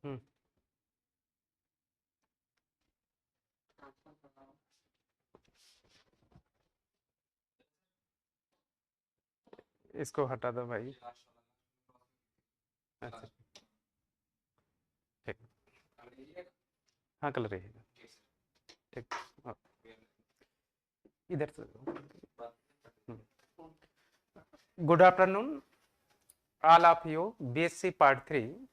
हम्म, इसको हटा दो भाई। अच्छा, ठीक। हाँ, कल रहेगा। ठीक। हाँ, इधर से। Good afternoon all of you, BSc part 3।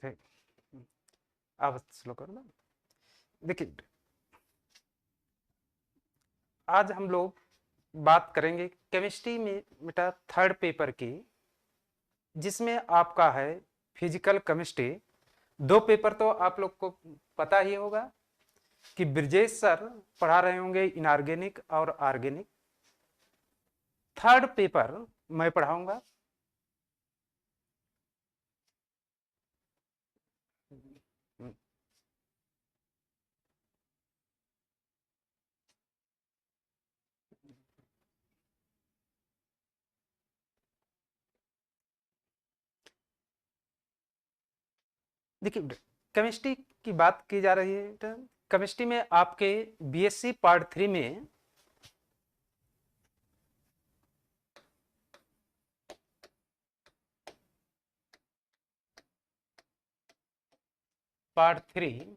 ठीक, आप स्लो करो ना। देखिए, आज हम लोग बात करेंगे केमिस्ट्री में बेटा थर्ड पेपर की, जिसमें आपका है फिजिकल केमिस्ट्री। दो पेपर तो आप लोग को पता ही होगा कि ब्रजेश सर पढ़ा रहे होंगे इनऑर्गेनिक और ऑर्गेनिक। थर्ड पेपर मैं पढ़ाऊंगा। देखिए, केमिस्ट्री की बात की जा रही है। केमिस्ट्री में आपके BSc पार्ट 3 में पार्ट 3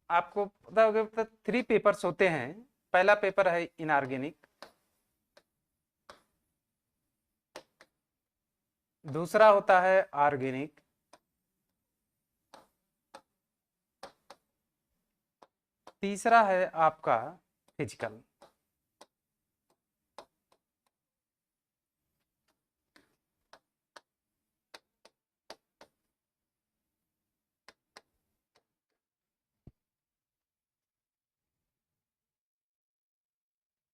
आपको पता होगा 3 पेपर्स होते हैं। पहला पेपर है इनऑर्गेनिक, दूसरा होता है ऑर्गेनिक, तीसरा है आपका फिजिकल।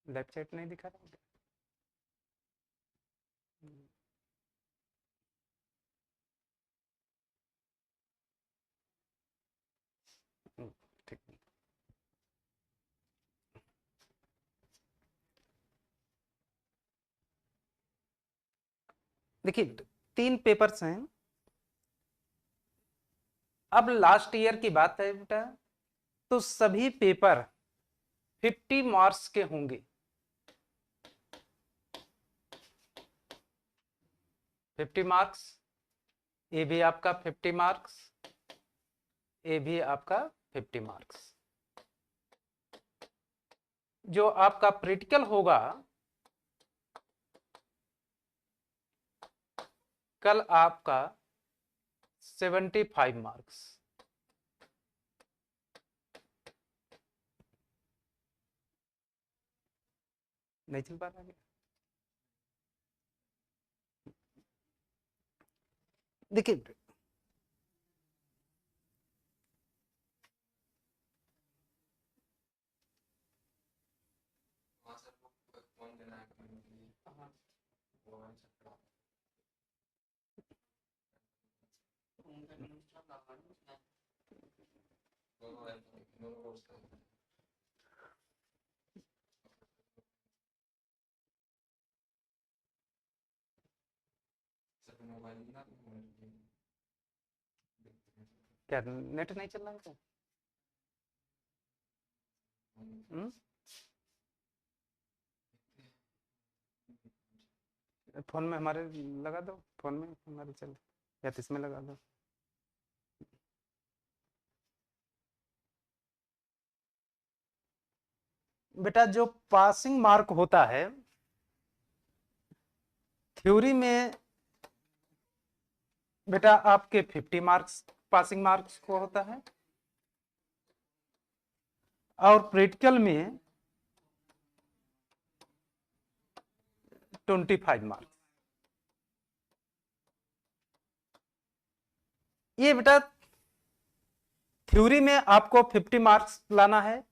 लेफ्ट साइड नहीं दिखा रहा? ठीक। देखिए, 3 पेपर्स हैं। अब लास्ट ईयर की बात है बेटा, तो सभी पेपर 50 मार्क्स के होंगे। 50 मार्क्स, ये भी आपका 50 मार्क्स, ये भी आपका 50 मार्क्स। जो आपका प्रैक्टिकल होगा कल, आपका 75 मार्क्स। नहीं चल पा रहा है? देखिए, क्या नेट नहीं चल रहा है क्या? हम्म? फोन में हमारे लगा दो, फोन में हमारे चल, या तो इसमें लगा दो। बेटा, जो पासिंग मार्क होता है थ्योरी में बेटा, आपके 50 मार्क्स पासिंग मार्क्स को होता है, और प्रैक्टिकल में 25 मार्क्स। ये बेटा थ्योरी में आपको 50 मार्क्स लाना है,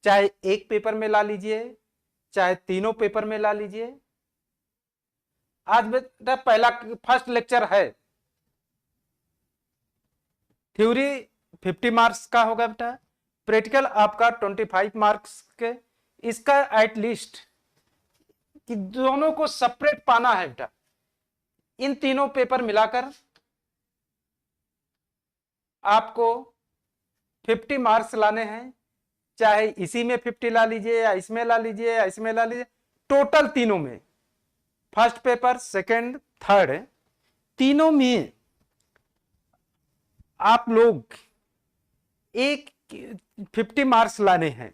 चाहे एक पेपर में ला लीजिए, चाहे तीनों पेपर में ला लीजिए। आज बेटा पहला फर्स्ट लेक्चर है, थ्योरी 50 मार्क्स का होगा बेटा, प्रैक्टिकल आपका 25 मार्क्स के। इसका एटलीस्ट कि दोनों को सेपरेट पाना है बेटा, इन तीनों पेपर मिलाकर आपको 50 मार्क्स लाने हैं, चाहे इसी में 50 ला लीजिए या इसमें ला लीजिए या इसमें ला लीजिए, टोटल तीनों में, फर्स्ट पेपर सेकंड थर्ड तीनों में आप लोग एक 50 मार्क्स लाने हैं,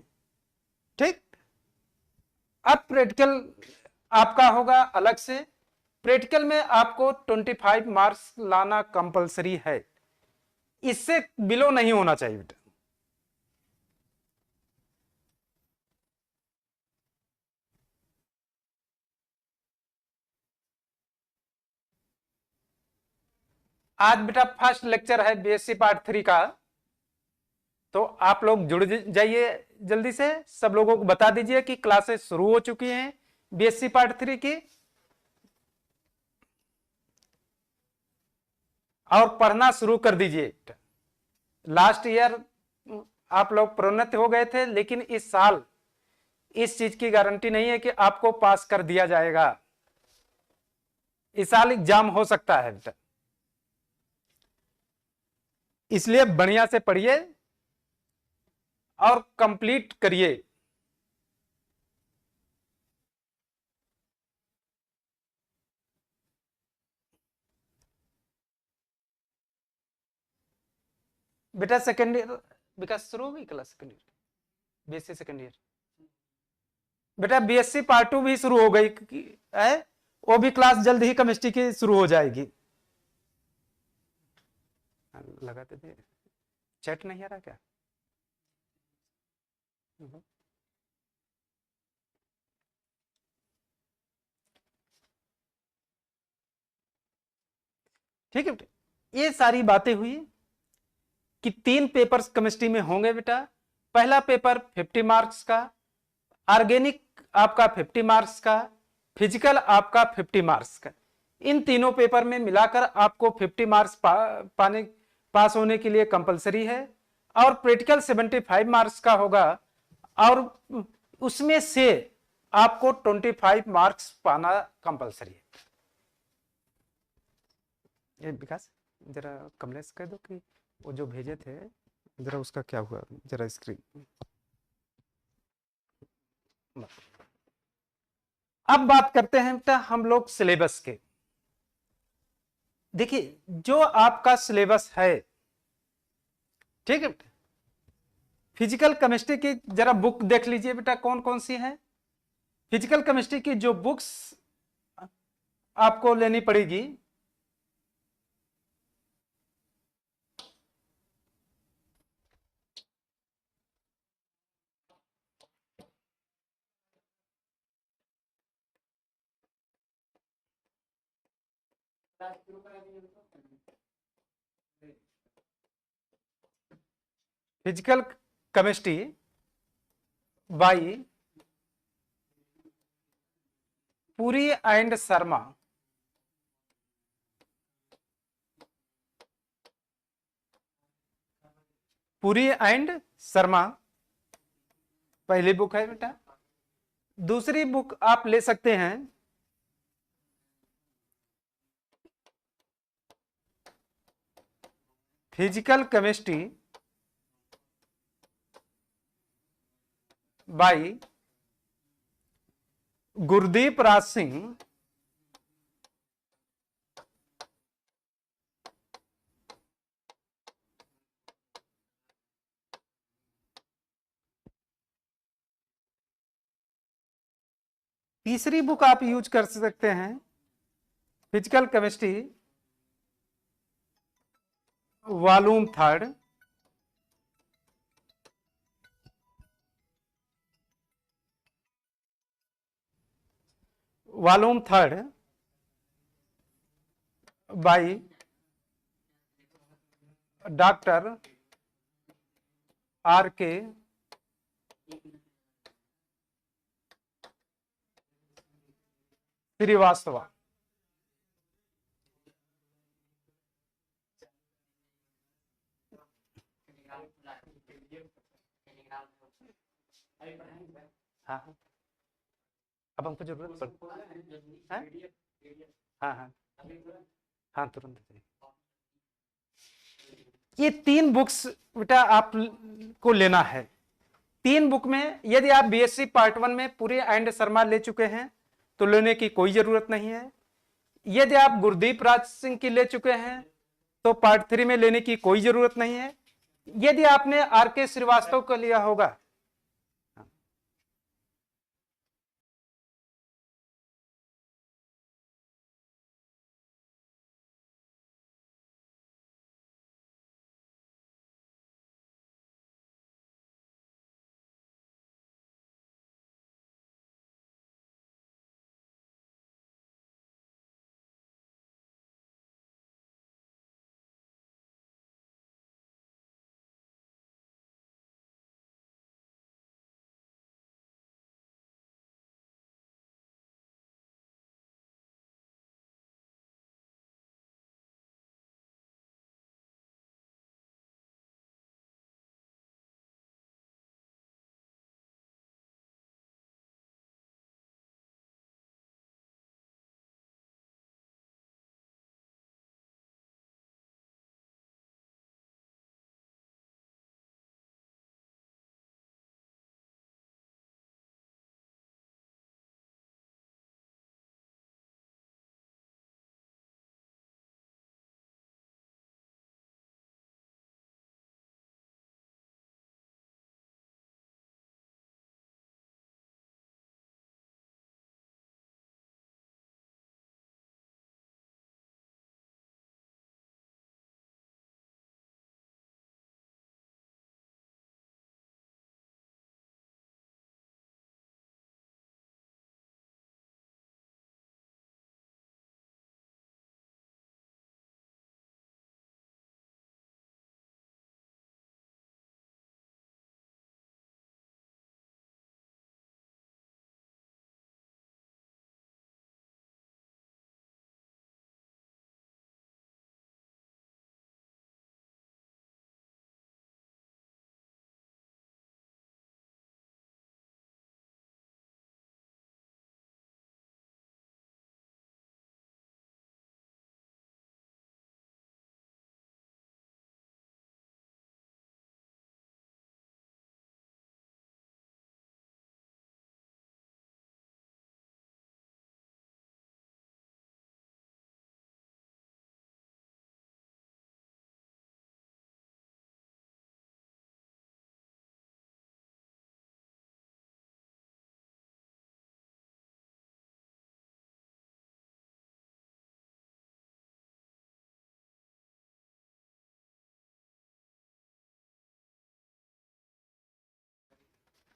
ठीक। अब प्रैक्टिकल आपका होगा अलग से, प्रैक्टिकल में आपको 25 मार्क्स लाना कंपलसरी है, इससे बिलो नहीं होना चाहिए बेटा। आज बेटा फर्स्ट लेक्चर है बीएससी पार्ट 3 का, तो आप लोग जुड़ जाइए जल्दी से, सब लोगों को बता दीजिए कि क्लासेस शुरू हो चुकी हैं बीएससी पार्ट 3 की, और पढ़ना शुरू कर दीजिए। लास्ट ईयर आप लोग प्रोन्नत हो गए थे, लेकिन इस साल इस चीज की गारंटी नहीं है कि आपको पास कर दिया जाएगा, इस साल एग्जाम हो सकता है बेटा, इसलिए बढ़िया से पढ़िए और कंप्लीट करिए। बेटा सेकेंड ईयर विकास शुरू हो गई class, second year BSc second year, बेटा बीएससी पार्ट 2 भी शुरू हो गई है, वो भी क्लास जल्द ही केमिस्ट्री की शुरू हो जाएगी। लगाते थे, चैट नहीं आ रहा क्या? ठीक है बेटा, ये सारी बातें हुई कि 3 पेपर्स केमिस्ट्री में होंगे बेटा। पहला पेपर 50 मार्क्स का, ऑर्गेनिक आपका 50 मार्क्स का, फिजिकल आपका 50 मार्क्स का। इन तीनों पेपर में मिलाकर आपको 50 मार्क्स पास होने के लिए कंपलसरी है, और प्रैक्टिकल 75 मार्क्स का होगा, और उसमें से आपको 25 मार्क्स पाना कंपलसरी है। ये विकास जरा कमलेश कह दो कि वो जो भेजे थे जरा उसका क्या हुआ, जरा स्क्रीन। अब बात करते हैं हम लोग सिलेबस के। देखिए जो आपका सिलेबस है, ठीक है, फिजिकल केमिस्ट्री की जरा बुक देख लीजिए बेटा, कौन कौन सी है। फिजिकल केमिस्ट्री की जो बुक्स आपको लेनी पड़ेगी, physical chemistry by Puri and Sharma, Puri and Sharma पहली बुक है बेटा। दूसरी बुक आप ले सकते हैं physical chemistry by Gurdeep Raj Singh, तीसरी बुक आप यूज कर सकते हैं physical chemistry volume 3, volume 3 by doctor R के श्रीवास्तव। हाँ हाँ, अब हमको जरूरत पड़, हाँ हाँ हाँ हाँ, तुरंत चाहिए। ये 3 बुक्स बेटा आप को लेना है। 3 बुक में यदि आप बीएससी पार्ट 1 में पूरे एंड शर्मा ले चुके हैं तो लेने की कोई जरूरत नहीं है। यदि आप गुरदीप राज सिंह की ले चुके हैं तो पार्ट 3 में लेने की कोई जरूरत नहीं है। यदि आपने आर के श्रीवास्तव को लिया होगा,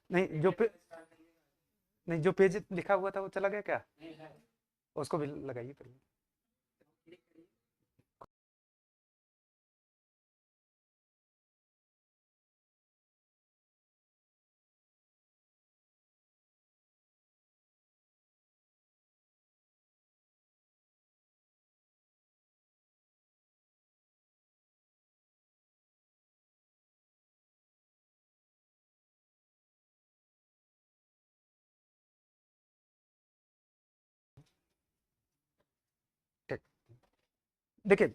नहीं जो नहीं जो पेज लिखा हुआ था वो चला गया क्या? उसको भी लगाइए पहले। ठीक, देखिए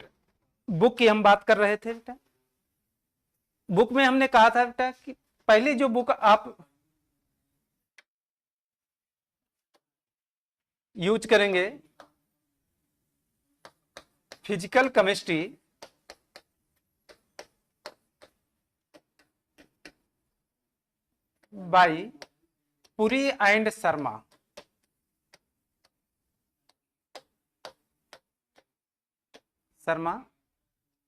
बुक की हम बात कर रहे थे बेटा। बुक में हमने कहा था बेटा कि पहली जो बुक आप यूज करेंगे, physical chemistry bye Puri and Sharma. Sharma.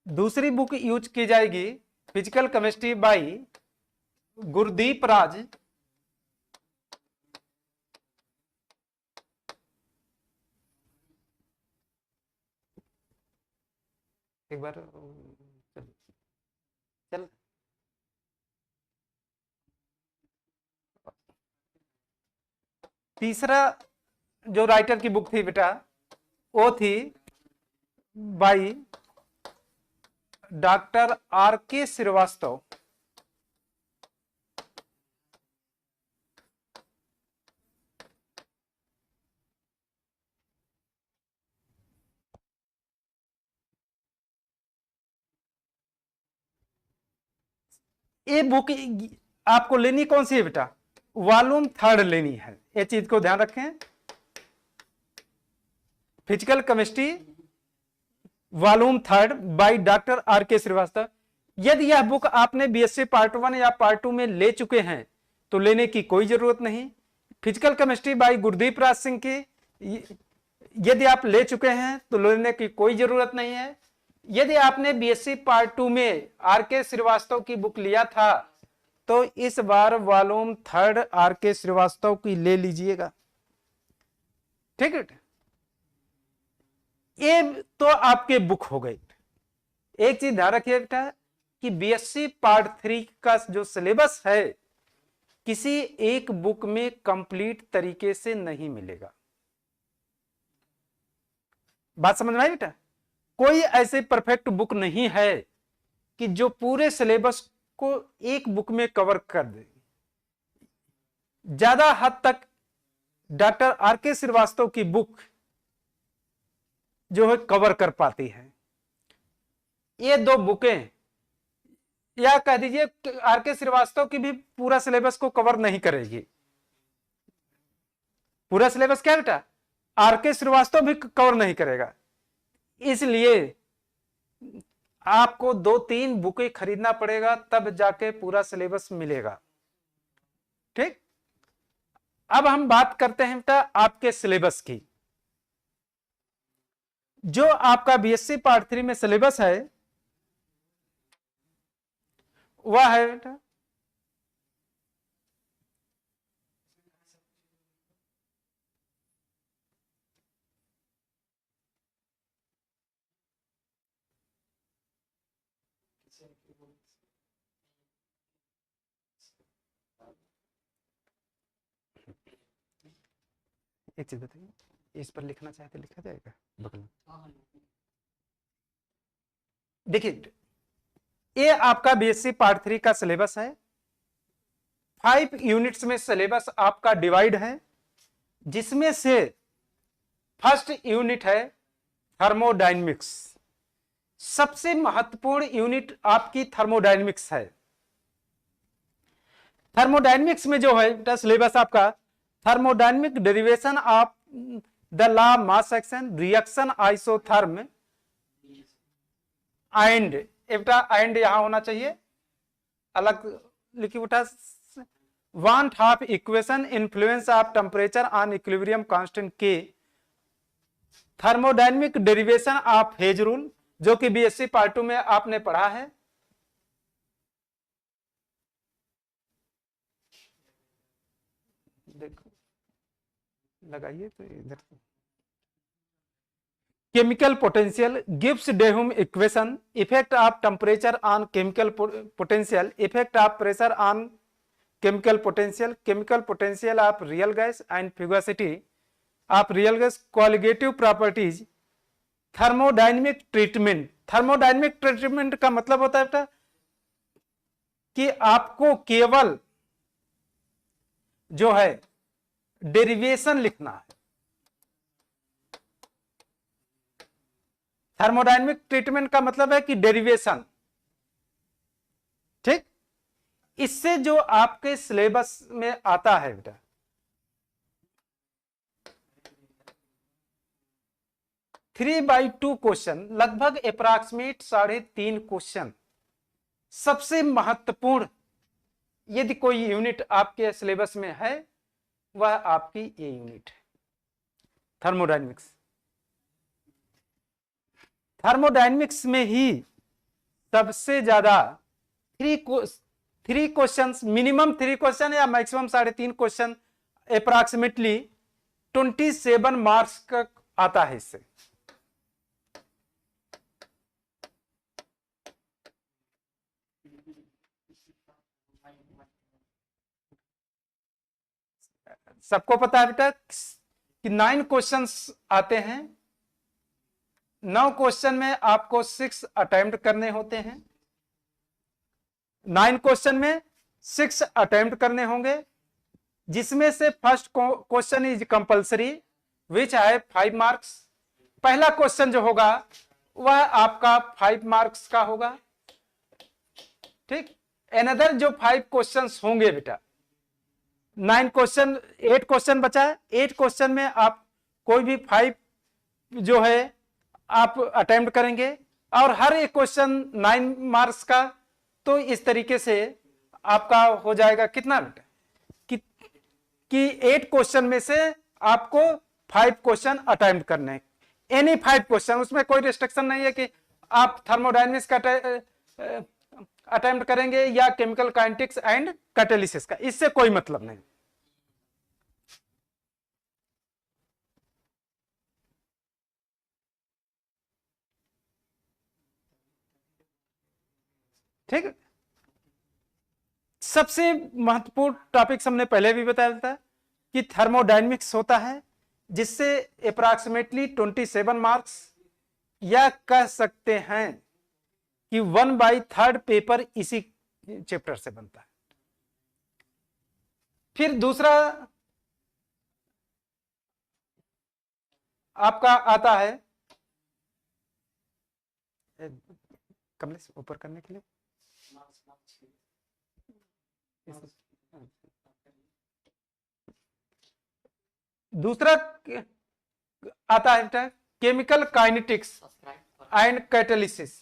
दूसरी बुक यूज की जाएगी फिजिकल केमिस्ट्री बाय गुरदीप राज एक बार चल, चल। तीसरा जो राइटर की बुक थी बेटा वो थी बाई डॉक्टर आर के श्रीवास्तव। ये बुक आपको लेनी कौन सी है बेटा, वॉल्यूम 3 लेनी है, ये चीज को ध्यान रखें। Physical chemistry volume 3 by doctor R के श्रीवास्तव। यदि यह बुक आपने बीएससी पार्ट 1 या पार्ट 2 में ले चुके हैं तो लेने की कोई जरूरत नहीं। Physical chemistry bye Gurdeep Raj Singh की यदि आप ले चुके हैं तो लेने की कोई जरूरत नहीं है। यदि आपने बीएससी पार्ट 2 में आर के श्रीवास्तव की बुक लिया था तो इस बार वॉल्यूम 3 आर के श्रीवास्तव की ले लीजिएगा, ठीक है। ये तो आपके बुक हो गई। एक चीज ध्यान रखिए बेटा कि बीएससी पार्ट 3 का जो सिलेबस है किसी एक बुक में कंप्लीट तरीके से नहीं मिलेगा। बात समझ में आई बेटा, कोई ऐसे परफेक्ट बुक नहीं है कि जो पूरे सिलेबस को एक बुक में कवर कर दे। ज्यादा हद तक डॉक्टर आर के श्रीवास्तव की बुक जो है कवर कर पाती है। ये 2 बुकें, या कह दीजिए आर के श्रीवास्तव की भी पूरा सिलेबस को कवर नहीं करेगी। पूरा सिलेबस क्या बेटा, आर के श्रीवास्तव भी कवर नहीं करेगा। इसलिए आपको 2-3 बुकें खरीदना पड़ेगा तब जाके पूरा सिलेबस मिलेगा, ठीक। अब हम बात करते हैं बेटा आपके सिलेबस की। जो आपका बीएससी पार्ट 3 में सिलेबस है वह है बेटा एक चीज बताइए, इस पर लिखना चाहे तो लिखा जाएगा बगल में। देखिए ये आपका बीएससी पार्ट 3 का सिलेबस है। 5 यूनिट्स में सिलेबस आपका डिवाइड है, जिसमें से फर्स्ट यूनिट है थर्मोडायनेमिक्स। सबसे महत्वपूर्ण यूनिट आपकी थर्मोडायनेमिक्स है। थर्मोडायनेमिक्स में जो है सिलेबस आपका thermodynamic derivation of the law mass action reaction isotherm and and यहां होना चाहिए, अलग लिखी उठा। Van't Hoff equation influence of temperature on equilibrium constant के thermodynamic derivation of Hess rule, जो कि बीएससी पार्ट 2 में आपने पढ़ा है। देखो लगाइए तो इधर chemical potential gives de Hume equation, effect of temperature on chemical potential, effect of pressure on chemical potential of real gas and fugacity of real gas, qualitative properties, thermodynamic treatment। thermodynamic treatment का मतलब होता है बेटा कि आपको केवल जो है डेरिवेशन लिखना है। थर्मोडायनेमिक ट्रीटमेंट का मतलब है कि डेरिवेशन, ठीक। इससे जो आपके सिलेबस में आता है बेटा 3/2 क्वेश्चन, लगभग अप्रॉक्सीमेट 3.5 क्वेश्चन। सबसे महत्वपूर्ण यदि कोई यूनिट आपके सिलेबस में है वह आपकी ये यूनिट है थर्मोडायनेमिक्स। थर्मोडायनेमिक्स में ही सबसे ज्यादा 3 क्वेश्चन, मिनिमम 3 क्वेश्चन या मैक्सिमम 3.5 क्वेश्चन, अप्रॉक्सीमेटली 27 मार्क्स का आता है इससे। सबको पता है बेटा कि 9 क्वेश्चंस आते हैं। 9 क्वेश्चन में आपको 6 अटेम्प्ट करने होते हैं। 9 क्वेश्चन में 6 अटेम्प्ट करने होंगे, जिसमें से फर्स्ट क्वेश्चन इज कंपल्सरी विच है 5 मार्क्स। पहला क्वेश्चन जो होगा वह आपका 5 मार्क्स का होगा, ठीक। अनदर जो 5 क्वेश्चंस होंगे बेटा, 8 क्वेश्चन बचा है, 8 क्वेश्चन में आप कोई भी 5 जो है आप अटेम्प्ट करेंगे और हर एक क्वेश्चन 9 मार्क्स का। तो इस तरीके से आपका हो जाएगा कितना बेटा कि 8 क्वेश्चन में से आपको 5 क्वेश्चन अटेम्प्ट करने हैं, एनी 5 क्वेश्चन, उसमें कोई रिस्ट्रिक्शन नहीं है कि आप थर्मोडायनेमिक्स का अटेम्प्ट करेंगे या केमिकल काइनेटिक्स एंड कैटालिसिस का, इससे कोई मतलब नहीं। ठीक है, सबसे महत्वपूर्ण टॉपिक हमने पहले भी बताया था कि थर्मोडायनेमिक्स होता है, जिससे अप्रॉक्सीमेटली 27 मार्क्स, या कह सकते हैं कि 1/3 पेपर इसी चैप्टर से बनता है। फिर दूसरा आपका आता है, कमलेश ऊपर करने के लिए, दूसरा आता है केमिकल काइनेटिक्स एंड कैटालिसिस।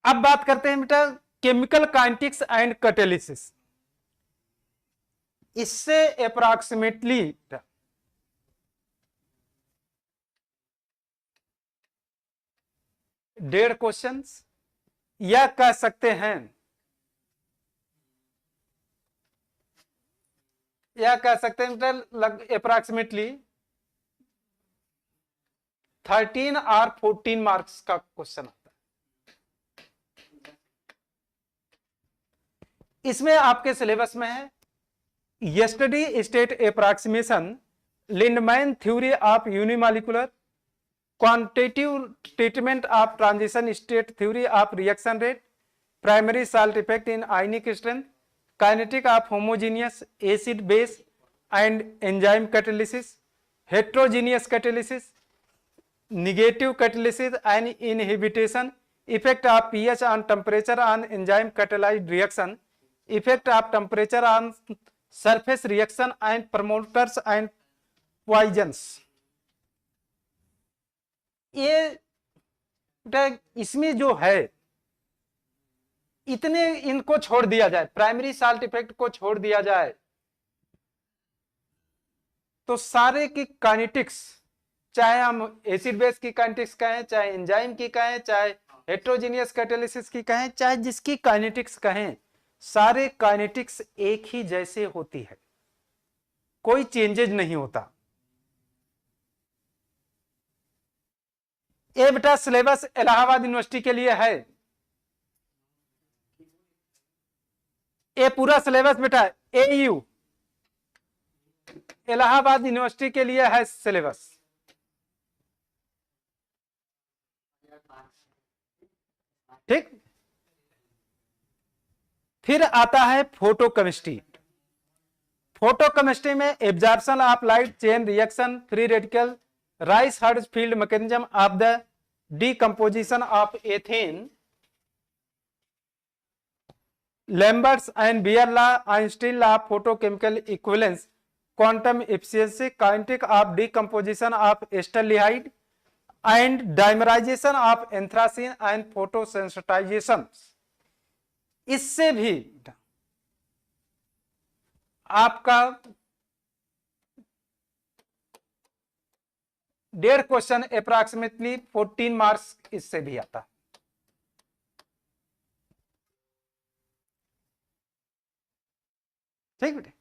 अब बात करते हैं बेटा केमिकल काइनेटिक्स एंड कैटालिसिस। इससे अप्रॉक्सीमेटली 1.5 क्वेश्चंस, या कह सकते हैं अप्रॉक्सीमेटली 13 और 14 मार्क्स का क्वेश्चन आता है। इसमें आपके सिलेबस में है yesterday state approximation, Lindeman theory of unimolecular, quantitative treatment of transition state theory of reaction rate, primary salt effect in ionic strength, kinetic of homogeneous acid base and enzyme catalysis, heterogeneous catalysis, negative catalysis and inhibition, effect of pH on temperature on enzyme catalyzed reaction, effect of temperature on surface reaction and promoters and poisons। ये इसमें जो है इतने इनको छोड़ दिया जाए, primary salt effect को छोड़ दिया जाए, तो सारे की काइनेटिक्स, चाहे हम एसिड बेस की काइनेटिक्स कहें, चाहे एंजाइम की कहें, चाहे हेट्रोजीनियस कैटालिसिस की कहें, चाहे जिसकी काइनेटिक्स कहें, सारे काइनेटिक्स एक ही जैसे होती है, कोई चेंजेज नहीं होता। ये बेटा सिलेबस इलाहाबाद यूनिवर्सिटी के लिए है, ये पूरा सिलेबस बेटा एयू इलाहाबाद यूनिवर्सिटी के लिए है सिलेबस। ठीक, फिर आता है फोटोकेमिस्ट्री। फोटोकेमिस्ट्री में absorption of light, chain reaction, free radical, Rice Herzfeld mechanism of the decomposition of ethane, Lambert's and Beer law, Einstein law of photochemical equivalence, quantum efficiency, kinetic of decomposition of acetaldehyde and dimerization of anthracene and photosensitization। इससे भी आपका 1.5 question approximately 14 marks इससे भी आता। ठीक बेटे,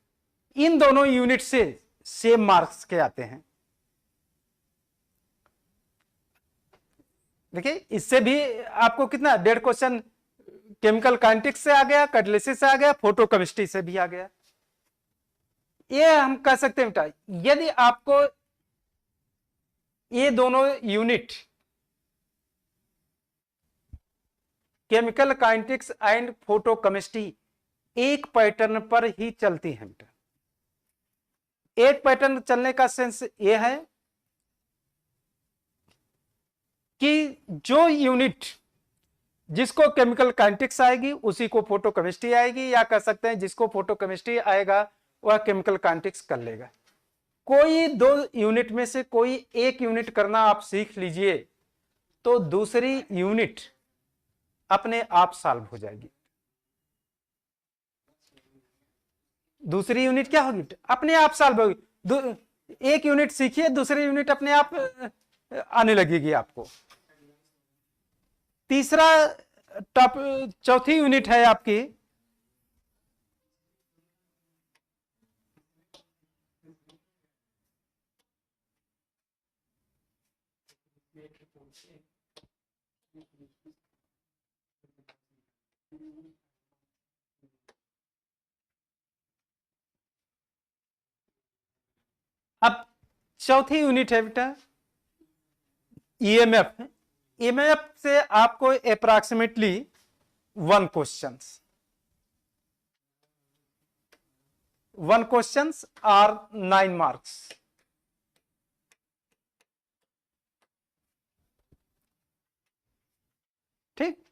इन दोनों unit से सेम मार्क्स के आते हैं। देखिए इससे भी आपको कितना 1.5 क्वेश्चन केमिकल काइनेटिक्स से आ गया, कैटालिसिस से आ गया, फोटोकेमिस्ट्री से भी आ गया। ये हम कह सकते हैं बेटा, यदि आपको ये दोनों unit chemical kinetics and photochemistry एक पैटर्न पर ही चलती हैं बेटा। एक पैटर्न चलने का सेंस ये है कि जो यूनिट जिसको केमिकल काइनेटिक्स आएगी उसी को फोटोकेमिस्ट्री आएगी, या कह सकते हैं जिसको फोटोकेमिस्ट्री आएगा वह केमिकल काइनेटिक्स कर लेगा। कोई दो यूनिट में से कोई एक यूनिट करना आप सीख लीजिए तो दूसरी यूनिट अपने आप सॉल्व हो जाएगी। दूसरी यूनिट क्या होगी? अपने आप सॉल्व होगी। एक यूनिट सीखिए, दूसरी यूनिट अपने आप आने लगेगी आपको। तीसरा चौथी यूनिट है आपकी अब चौथी यूनिट है बेटा ईएमएफ। ईएमएफ से आपको अप्रॉक्सीमेटली 1 क्वेश्चंस और 9 मार्क्स। ठीक,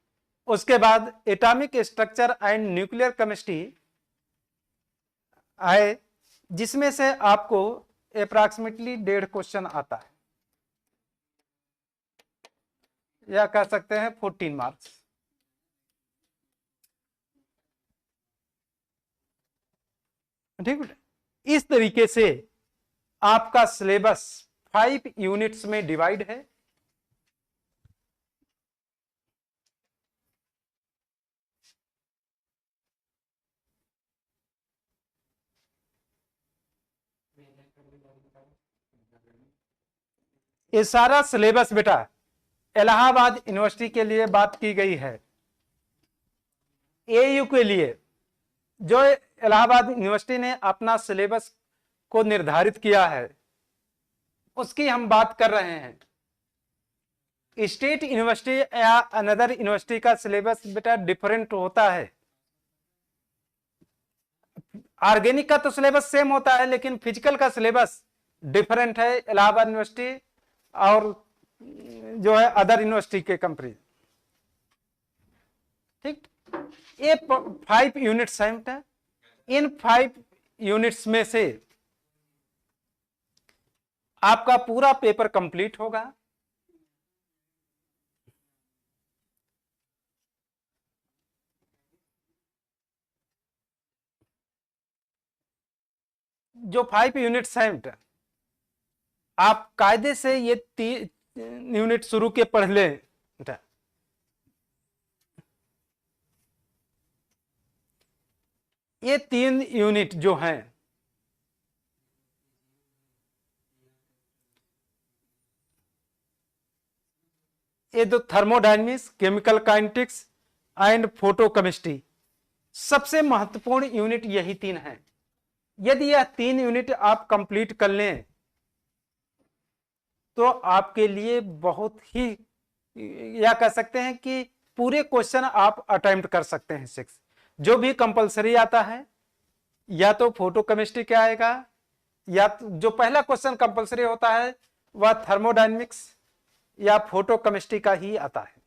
उसके बाद atomic structure and nuclear chemistry आए, जिसमें से आपको अप्रॉक्सीमेटली 1.5 क्वेश्चन आता है, या कह सकते हैं 14 मार्क्स। ठीक है, इस तरीके से आपका सिलेबस 5 यूनिट्स में डिवाइड है। ये सारा सिलेबस बेटा इलाहाबाद यूनिवर्सिटी के लिए बात की गई है। एयू के लिए जो इलाहाबाद यूनिवर्सिटी ने अपना सिलेबस को निर्धारित किया है उसकी हम बात कर रहे हैं। स्टेट यूनिवर्सिटी या अनदर यूनिवर्सिटी का सिलेबस बेटा डिफरेंट होता है। ऑर्गेनिक का तो सिलेबस सेम होता है, लेकिन फिजिकल का सिलेबस डिफरेंट है इलाहाबाद यूनिवर्सिटी और जो है अदर यूनिवर्सिटी के कंपेरिजन। ठीक, ये 5 यूनिट्स हैं बेटा। इन 5 यूनिट्स में से आपका पूरा पेपर कंप्लीट होगा। जो 5 यूनिट्स हैं बेटा, आप कायदे से ये 3 यूनिट शुरू के पढ़ लें बेटा। ये 3 यूनिट जो हैं ये जो thermodynamics, chemical kinetics and photochemistry, सबसे महत्वपूर्ण यूनिट यही 3 हैं। यदि यह 3 यूनिट आप कंप्लीट कर लें तो आपके लिए बहुत ही, या कह सकते हैं कि पूरे क्वेश्चन आप अटेम्प्ट कर सकते हैं 6। जो भी कंपलसरी आता है या तो फोटोकेमिस्ट्री क्या आएगा, या तो जो पहला क्वेश्चन कंपलसरी होता है वह थर्मोडायनेमिक्स या फोटोकेमिस्ट्री का ही आता है।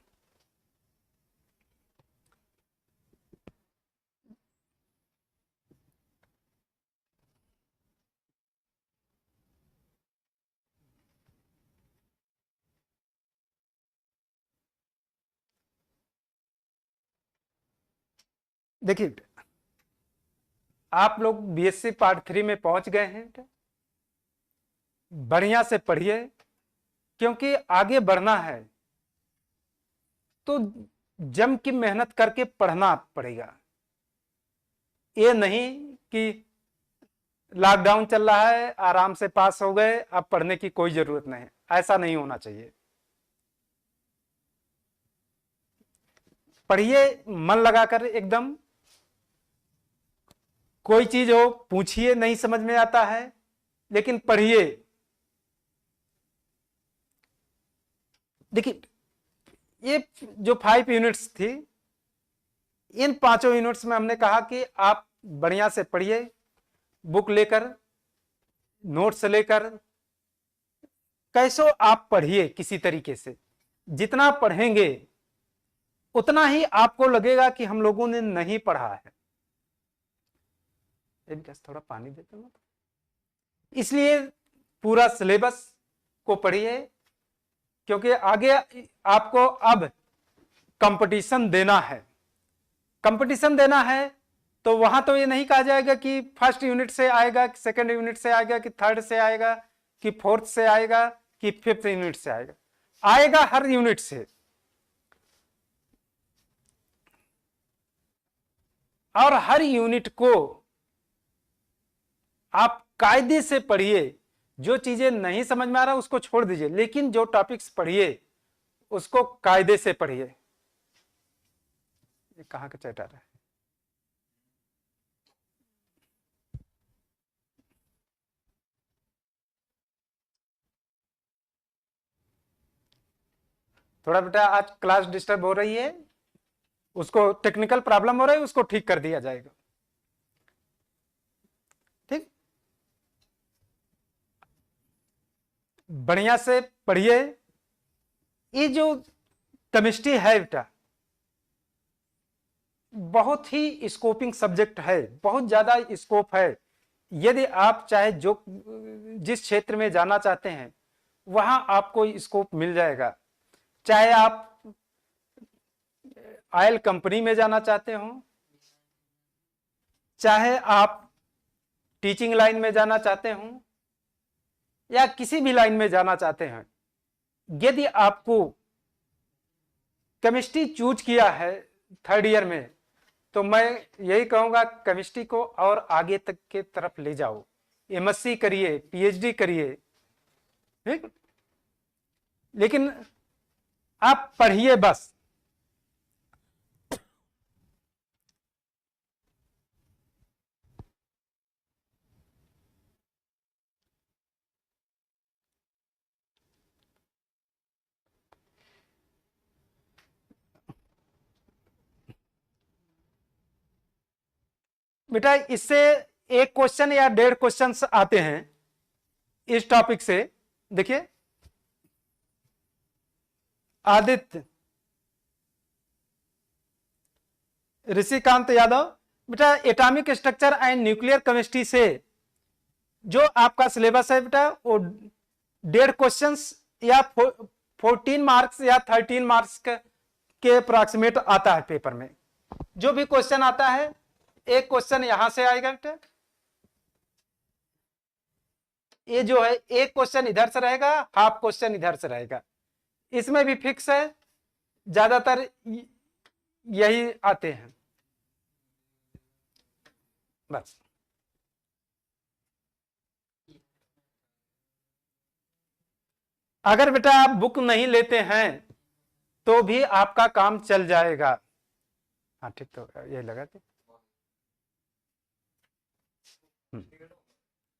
देखिए आप लोग बीएससी पार्ट 3 में पहुंच गए हैं। बढ़िया से पढ़िए, क्योंकि आगे बढ़ना है तो जम की मेहनत करके पढ़ना पड़ेगा। ये नहीं कि लॉकडाउन चल रहा है आराम से पास हो गए, अब पढ़ने की कोई जरूरत नहीं, ऐसा नहीं होना चाहिए। पढ़िए मन लगाकर एकदम। कोई चीज हो पूछिए, नहीं समझ में आता है लेकिन पढ़िए। देखिए ये जो 5 यूनिट्स थी इन 5 यूनिट्स में हमने कहा कि आप बढ़िया से पढ़िए, बुक लेकर, नोट्स लेकर, कैसो आप पढ़िए किसी तरीके से। जितना पढ़ेंगे उतना ही आपको लगेगा कि हम लोगों ने नहीं पढ़ा है। थोड़ा पानी देते हो। इसलिए पूरा सिलेबस को पढ़िए, क्योंकि आगे आपको अब कंपटीशन देना है। कंपटीशन देना है तो वहां तो ये नहीं कहा जाएगा कि फर्स्ट यूनिट से आएगा, सेकंड यूनिट से आएगा, कि थर्ड से आएगा, कि फोर्थ से आएगा, कि फिफ्थ यूनिट से आएगा। आएगा हर यूनिट से। और हर यूनिट को आप कायदे से पढ़िए। जो चीजें नहीं समझ में आ रहा उसको छोड़ दीजिए, लेकिन जो टॉपिक्स पढ़िए उसको कायदे से पढ़िए। ये कहां का चैट आ रहा है? थोड़ा बेटा आज क्लास डिस्टर्ब हो रही है, उसको टेक्निकल प्रॉब्लम हो रही है, उसको ठीक कर दिया जाएगा। ठीक, बढ़िया से पढ़िए। ये जो केमिस्ट्री है बेटा बहुत ही स्कोपिंग सब्जेक्ट है, बहुत ज्यादा स्कोप है। यदि आप चाहे जो जिस क्षेत्र में जाना चाहते हैं वहां आपको स्कोप मिल जाएगा। चाहे आप ऑयल कंपनी में जाना चाहते हो, चाहे आप टीचिंग लाइन में जाना चाहते हो, या किसी भी लाइन में जाना चाहते हैं, यदि आपको केमिस्ट्री चूज किया है थर्ड ईयर में, तो मैं यही कहूंगा केमिस्ट्री को और आगे तक के तरफ ले जाओ। एमएससी करिए, पीएचडी करिए, ठीक, लेकिन आप पढ़िए बस। बेटा इससे एक क्वेश्चन या 1.5 क्वेश्चन आते हैं इस टॉपिक से। देखिए, आदित्य ऋषिकांत यादव, बेटा atomic structure and nuclear chemistry से जो आपका सिलेबस है बेटा वो 1.5 क्वेश्चन या 14 मार्क्स या 13 मार्क्स के अप्रॉक्सीमेट आता है पेपर में। जो भी क्वेश्चन आता है, एक क्वेश्चन यहां से आएगा बेटा, ये जो है एक क्वेश्चन इधर से रहेगा, हाफ क्वेश्चन इधर से रहेगा। इसमें भी फिक्स है, ज्यादातर यही आते हैं बस। अगर बेटा आप बुक नहीं लेते हैं तो भी आपका काम चल जाएगा। हाँ ठीक, तो यही लगा थे।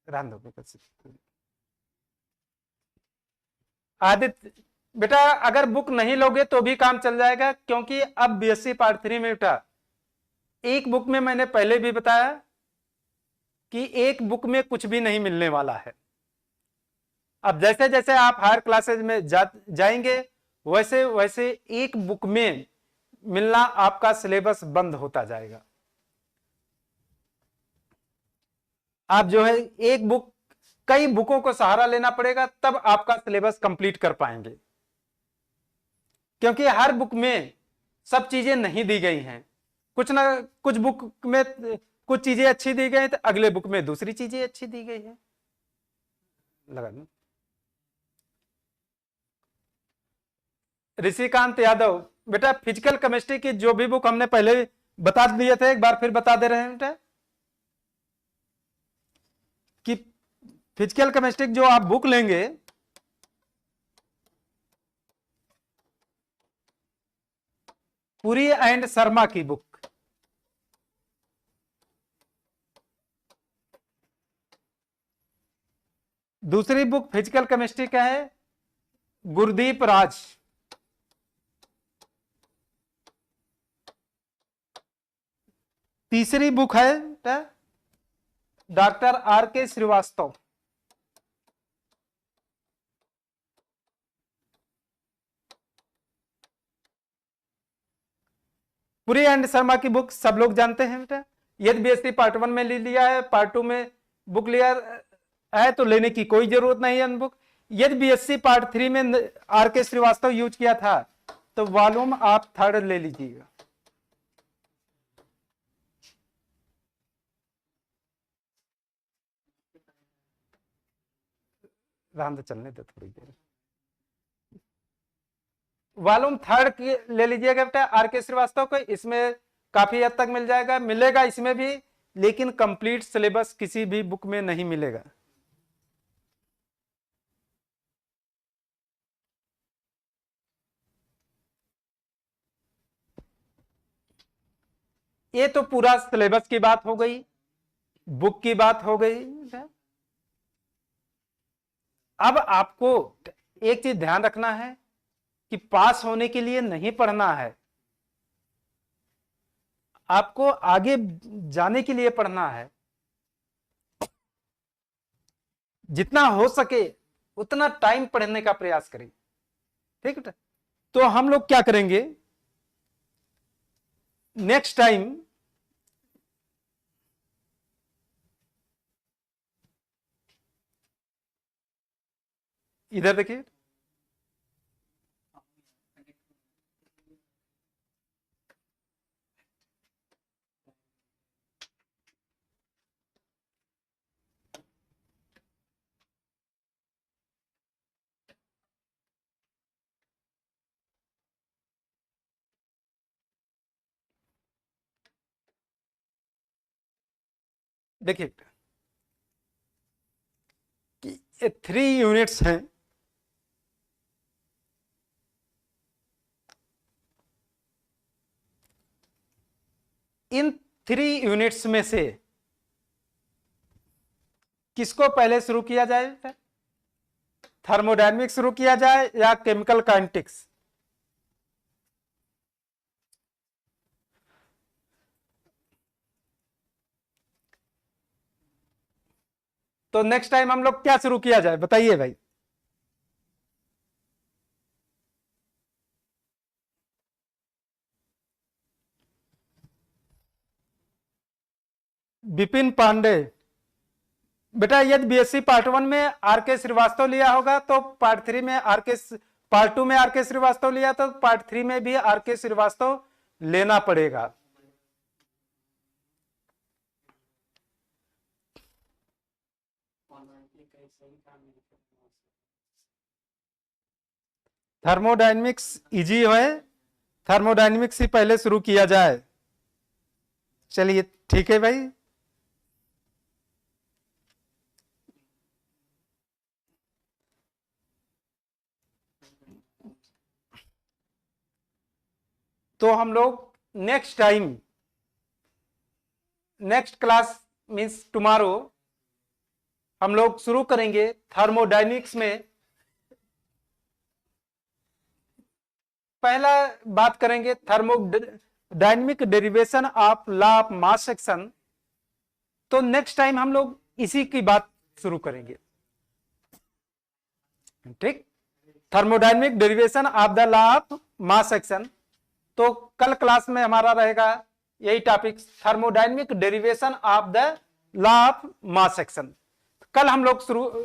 रहने दो। आदित्य बेटा अगर बुक नहीं लोगे तो भी काम चल जाएगा, क्योंकि अब बीएससी पार्ट 3 में बेटा एक बुक में, मैंने पहले भी बताया कि एक बुक में कुछ भी नहीं मिलने वाला है। अब जैसे जैसे आप हायर क्लासेज में जाएंगे वैसे वैसे एक बुक में मिलना आपका सिलेबस बंद होता जाएगा। आप जो है एक बुक, कई बुकों को सहारा लेना पड़ेगा, तब आपका सिलेबस कंप्लीट कर पाएंगे, क्योंकि हर बुक में सब चीजें नहीं दी गई हैं। कुछ ना कुछ बुक में कुछ चीजें अच्छी दी गई तो अगले बुक में दूसरी चीजें अच्छी दी गई है। लगा दो। ऋषिकांत यादव बेटा फिजिकल केमिस्ट्री की जो भी बुक हमने पहले बता दिए थे, एक बार फिर बता दे रहे हैं बेटा कि फिजिकल केमिस्ट्री जो आप बुक लेंगे, पुरी एंड शर्मा की बुक, दूसरी बुक फिजिकल केमिस्ट्री का है गुरदीप राज, तीसरी बुक है डॉक्टर आर के श्रीवास्तव, पुरी एंड शर्मा की बुक सब लोग जानते हैं बेटा। यदि बीएससी पार्ट 1 में ले लिया है, पार्ट 2 में बुक लिया है तो लेने की कोई जरूरत नहीं है बुक। यदि बीएससी पार्ट 3 में आर के श्रीवास्तव यूज किया था तो वॉल्यूम आप 3rd ले लीजिएगा। राम तो चलने दो थोड़ी देर। वॉल्यूम 3rd ले लीजिएगा बेटा आर के श्रीवास्तव को, इसमें काफी हद तक मिल जाएगा, मिलेगा इसमें भी, लेकिन कंप्लीट सिलेबस किसी भी बुक में नहीं मिलेगा। ये तो पूरा सिलेबस की बात हो गई, बुक की बात हो गई। अब आपको एक चीज ध्यान रखना है कि पास होने के लिए नहीं पढ़ना है, आपको आगे जाने के लिए पढ़ना है। जितना हो सके उतना टाइम पढ़ने का प्रयास करें, ठीक है। तो हम लोग क्या करेंगे नेक्स्ट टाइम, इधर देखिए, देखिए कि ये 3 यूनिट्स हैं। इन 3 यूनिट्स में से किसको पहले शुरू किया जाए, थर्मोडायनेमिक्स शुरू किया जाए या केमिकल काइनेटिक्स? तो नेक्स्ट टाइम हम लोग क्या शुरू किया जाए बताइए भाई। विपिन पांडे, बेटा यदि बीएससी पार्ट 1 में आर के श्रीवास्तव लिया होगा तो पार्ट 3 में पार्ट 2 में आर के श्रीवास्तव लिया तो पार्ट 3 में भी आर के श्रीवास्तव लेना पड़ेगा। थर्मोडायनेमिक्स इजी है, थर्मोडायनेमिक्स ही पहले शुरू किया जाए। चलिए ठीक है भाई। तो हम लोग next time, next class means tomorrow हम लोग शुरू करेंगे थर्मोडायनेमिक्स में। पहला बात करेंगे thermodynamic derivation of law of mass action. तो नेक्स्ट टाइम हम लोग इसी की बात शुरू करेंगे, ठीक। Thermodynamic derivation of the law of mass action. तो कल क्लास में हमारा रहेगा यही topic, thermodynamic derivation of the law of mass action. कल हम लोग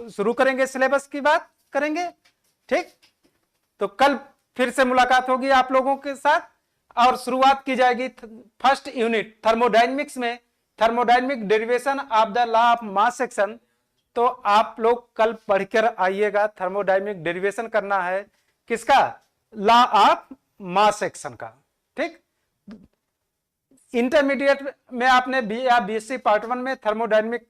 शुरू करेंगे, सिलेबस की बात करेंगे, ठीक। तो कल फिर से मुलाकात होगी आप लोगों के साथ और शुरुआत की जाएगी फर्स्ट यूनिट थर्मोडायनेमिक्स में, thermodynamic derivation of the law of mass action. तो आप लोग कल पढ़कर आइएगा, थर्मोडायनेमिक डेरिवेशन करना है किसका, लॉ ऑफ मास एक्शन का, ठीक। इंटरमीडिएट में आपने बीएससी पार्ट 1 में thermodynamic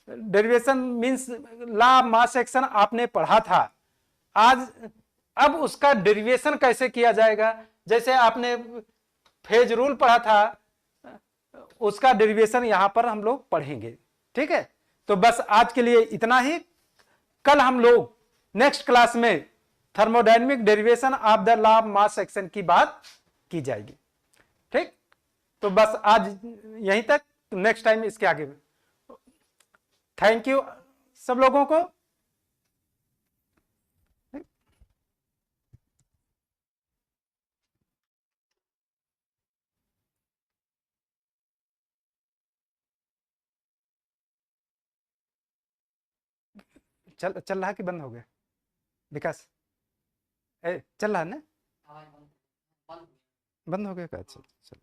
derivation means law of mass action आपने पढ़ा था। आज अब उसका डेरिवेशन कैसे किया जाएगा, जैसे आपने फेज रूल पढ़ा था, उसका डेरिवेशन यहां पर हम लोग पढ़ेंगे, ठीक है। तो बस आज के लिए इतना ही। कल हम लोग नेक्स्ट क्लास में thermodynamic derivation of the law of mass action की बात की जाएगी, ठीक। तो बस आज यहीं तक, नेक्स्ट टाइम इसके आगे। थैंक यू सब लोगों को। चल रहा कि बंद हो गया विकास? चल रहा है ना? बंद हो गया? अच्छा चल।